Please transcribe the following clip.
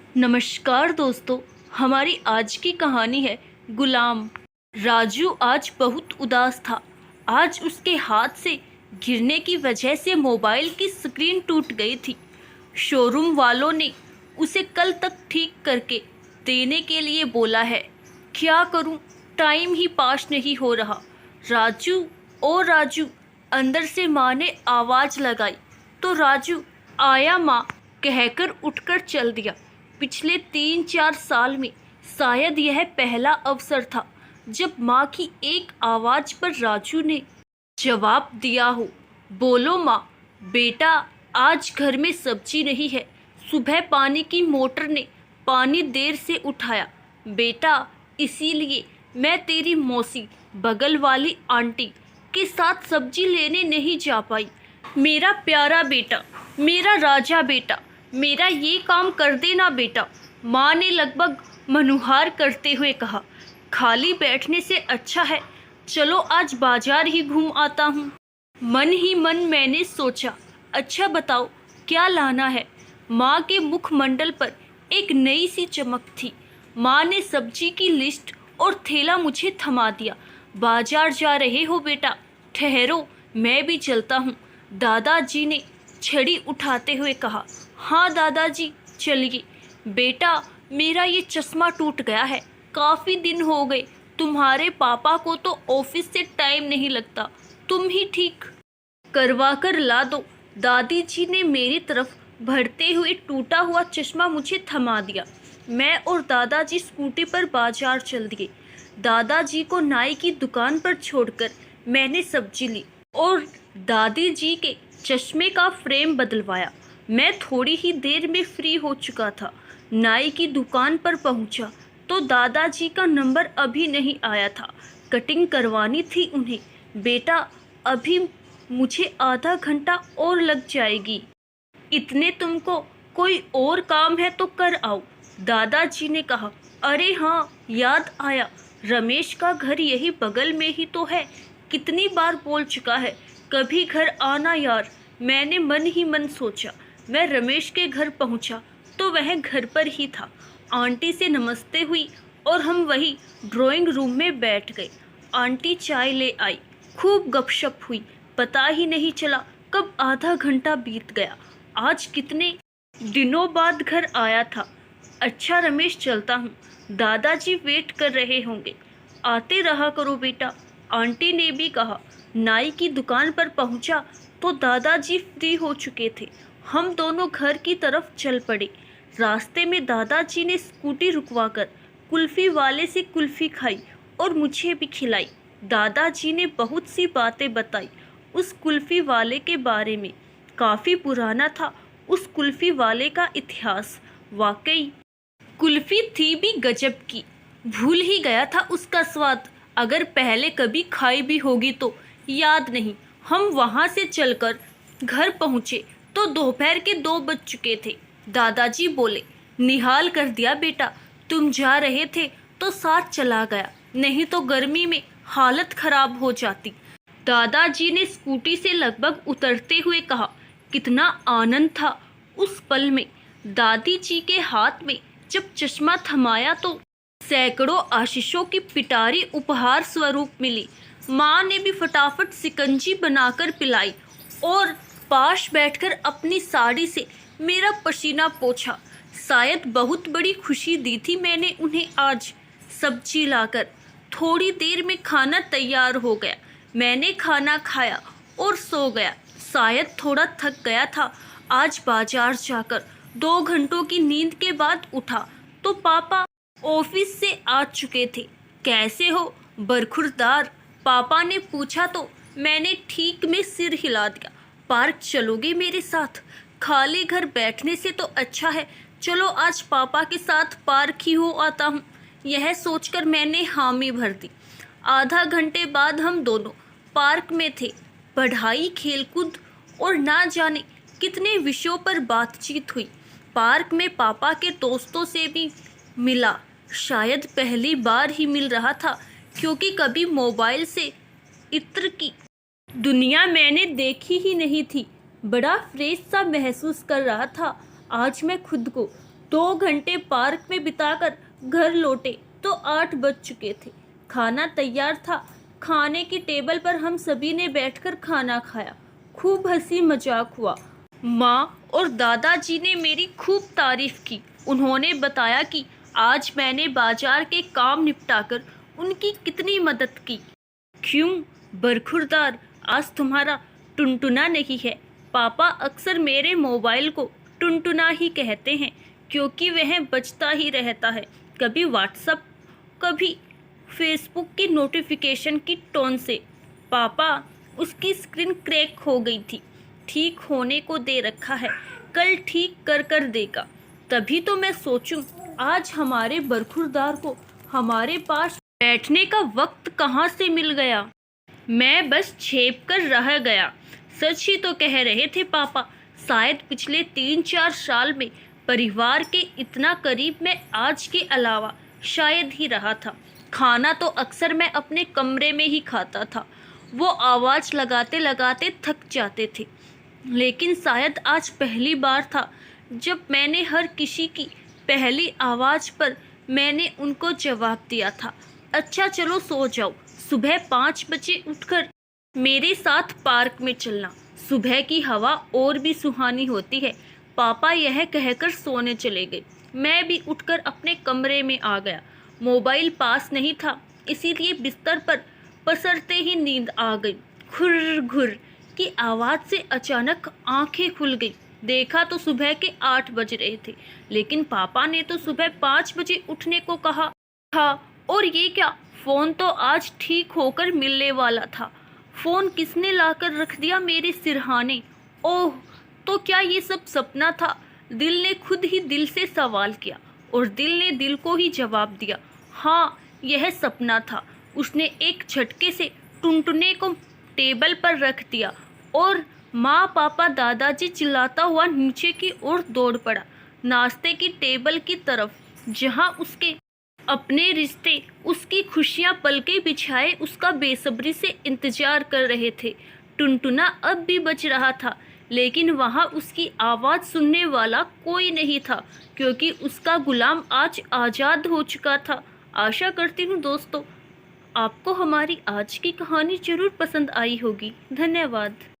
नमस्कार दोस्तों। हमारी आज की कहानी है गुलाम। राजू आज बहुत उदास था। आज उसके हाथ से गिरने की वजह से मोबाइल की स्क्रीन टूट गई थी। शोरूम वालों ने उसे कल तक ठीक करके देने के लिए बोला है। क्या करूं, टाइम ही पास नहीं हो रहा। राजू ओ राजू, अंदर से माँ ने आवाज़ लगाई तो राजू आया माँ कहकर उठकर चल दिया। पिछले 3-4 साल में शायद यह पहला अवसर था जब माँ की एक आवाज़ पर राजू ने जवाब दिया हो। बोलो माँ। बेटा, आज घर में सब्जी नहीं है। सुबह पानी की मोटर ने पानी देर से उठाया बेटा, इसीलिए मैं तेरी मौसी बगल वाली आंटी के साथ सब्जी लेने नहीं जा पाई। मेरा प्यारा बेटा, मेरा राजा बेटा, मेरा ये काम कर देना बेटा, माँ ने लगभग मनुहार करते हुए कहा। खाली बैठने से अच्छा है चलो आज बाजार ही घूम आता हूँ। मन ही मन मैंने सोचा, अच्छा बताओ क्या लाना है। माँ के मुखमंडल पर एक नई सी चमक थी। माँ ने सब्जी की लिस्ट और थैला मुझे थमा दिया। बाजार जा रहे हो बेटा? ठहरो, मैं भी चलता हूँ, दादाजी ने छड़ी उठाते हुए कहा। हाँ दादाजी, चलिए। बेटा, मेरा ये चश्मा टूट गया है। काफ़ी दिन हो गए। तुम्हारे पापा को तो ऑफिस से टाइम नहीं लगता, तुम ही ठीक करवा कर ला दो। दादी जी ने मेरी तरफ बढ़ते हुए टूटा हुआ चश्मा मुझे थमा दिया। मैं और दादाजी स्कूटी पर बाजार चल दिए। दादाजी को नाई की दुकान पर छोड़कर मैंने सब्जी ली और दादी जी के चश्मे का फ्रेम बदलवाया। मैं थोड़ी ही देर में फ्री हो चुका था। नाई की दुकान पर पहुंचा तो दादाजी का नंबर अभी नहीं आया था। कटिंग करवानी थी उन्हें। बेटा, अभी मुझे आधा घंटा और लग जाएगी। इतने तुमको कोई और काम है तो कर आओ, दादाजी ने कहा। अरे हाँ, याद आया, रमेश का घर यही बगल में ही तो है। कितनी बार बोल चुका है, कभी घर आना यार। मैंने मन ही मन सोचा। मैं रमेश के घर पहुंचा तो वह घर पर ही था। आंटी से नमस्ते हुई और हम वही ड्राइंग रूम में बैठ गए। आंटी चाय ले आई, खूब गपशप हुई। पता ही नहीं चला कब आधा घंटा बीत गया। आज कितने दिनों बाद घर आया था। अच्छा रमेश, चलता हूँ, दादाजी वेट कर रहे होंगे। आते रहा करो बेटा, आंटी ने भी कहा। नाई की दुकान पर पहुंचा तो दादाजी फ्री हो चुके थे। हम दोनों घर की तरफ चल पड़े। रास्ते में दादाजी ने स्कूटी रुकवाकर कुल्फ़ी वाले से कुल्फ़ी खाई और मुझे भी खिलाई। दादाजी ने बहुत सी बातें बताई उस कुल्फ़ी वाले के बारे में। काफ़ी पुराना था उस कुल्फ़ी वाले का इतिहास। वाकई कुल्फ़ी थी भी गजब की। भूल ही गया था उसका स्वाद। अगर पहले कभी खाई भी होगी तो याद नहीं। हम वहाँ से चलकर घर पहुँचे तो दोपहर के 2 बज चुके थे। दादाजी बोले, निहाल कर दिया बेटा, तुम जा रहे थे तो साथ चला गया, नहीं तो गर्मी में हालत खराब हो जाती। दादाजी ने स्कूटी से लगभग उतरते हुए कहा। कितना आनंद था उस पल में। दादी जी के हाथ में जब चश्मा थमाया तो सैकड़ों आशीषों की पिटारी उपहार स्वरूप मिली। माँ ने भी फटाफट सिकंजी बनाकर पिलाई और पास बैठकर अपनी साड़ी से मेरा पसीना पोंछा। शायद बहुत बड़ी खुशी दी थी मैंने उन्हें आज सब्जी लाकर। थोड़ी देर में खाना तैयार हो गया। मैंने खाना खाया और सो गया। शायद थोड़ा थक गया था आज बाजार जाकर। 2 घंटों की नींद के बाद उठा तो पापा ऑफिस से आ चुके थे। कैसे हो बरखुरदार, पापा ने पूछा तो मैंने ठीक में सिर हिला दिया। पार्क चलोगे मेरे साथ? खाली घर बैठने से तो अच्छा है चलो आज पापा के साथ पार्क ही हो आता हूँ। यह सोचकर मैंने हामी भर दी। आधा घंटे बाद हम दोनों पार्क में थे। पढ़ाई, खेलकूद और ना जाने कितने विषयों पर बातचीत हुई। पार्क में पापा के दोस्तों से भी मिला। शायद पहली बार ही मिल रहा था क्योंकि कभी मोबाइल से इत्र की दुनिया मैंने देखी ही नहीं थी। बड़ा फ्रेश सा महसूस कर रहा था आज मैं खुद को। 2 घंटे पार्क में बिताकर घर लौटे तो 8 बज चुके थे। खाना तैयार था। खाने की टेबल पर हम सभी ने बैठकर खाना खाया। खूब हंसी मजाक हुआ। माँ और दादाजी ने मेरी खूब तारीफ की। उन्होंने बताया कि आज मैंने बाजार के काम निपटाकर उनकी कितनी मदद की। क्यों बरखुरदार, आज तुम्हारा टुनटुना नहीं है? पापा अक्सर मेरे मोबाइल को टुनटुना ही कहते हैं क्योंकि वह बजता ही रहता है, कभी व्हाट्सएप कभी फेसबुक की नोटिफिकेशन की टोन से। पापा, उसकी स्क्रीन क्रैक हो गई थी, ठीक होने को दे रखा है, कल ठीक कर देगा। तभी तो मैं सोचूं आज हमारे बरखुरदार को हमारे पास बैठने का वक्त कहाँ से मिल गया। मैं बस छेप कर रह गया। सच ही तो कह रहे थे पापा, शायद पिछले 3-4 साल में परिवार के इतना करीब मैं आज के अलावा शायद ही रहा था। खाना तो अक्सर मैं अपने कमरे में ही खाता था। वो आवाज़ लगाते लगाते थक जाते थे, लेकिन शायद आज पहली बार था जब मैंने हर किसी की पहली आवाज़ पर मैंने उनको जवाब दिया था। अच्छा चलो सो जाओ, सुबह 5 बजे उठकर मेरे साथ पार्क में चलना, सुबह की हवा और भी सुहानी होती है। पापा यह कहकर सोने चले गए। मैं भी उठकर अपने कमरे में आ गया। मोबाइल पास नहीं था, इसीलिए बिस्तर पर पसरते ही नींद आ गई। घुर घुर की आवाज़ से अचानक आंखें खुल गई। देखा तो सुबह के 8 बज रहे थे, लेकिन पापा ने तो सुबह 5 बजे उठने को कहा था। और ये क्या, फ़ोन तो आज ठीक होकर मिलने वाला था। फ़ोन किसने लाकर रख दिया मेरे सिरहाने? ओह, तो क्या ये सब सपना था? दिल ने खुद ही दिल से सवाल किया और दिल ने दिल को ही जवाब दिया। हाँ, यह सपना था। उसने एक झटके से टुनटुने को टेबल पर रख दिया और माँ, पापा, दादाजी चिल्लाता हुआ नीचे की ओर दौड़ पड़ा, नाश्ते की टेबल की तरफ, जहाँ उसके अपने रिश्ते, उसकी खुशियाँ पलके बिछाए उसका बेसब्री से इंतजार कर रहे थे। टुनटुना अब भी बज रहा था, लेकिन वहाँ उसकी आवाज़ सुनने वाला कोई नहीं था, क्योंकि उसका गुलाम आज आज़ाद हो चुका था। आशा करती हूँ दोस्तों, आपको हमारी आज की कहानी जरूर पसंद आई होगी। धन्यवाद।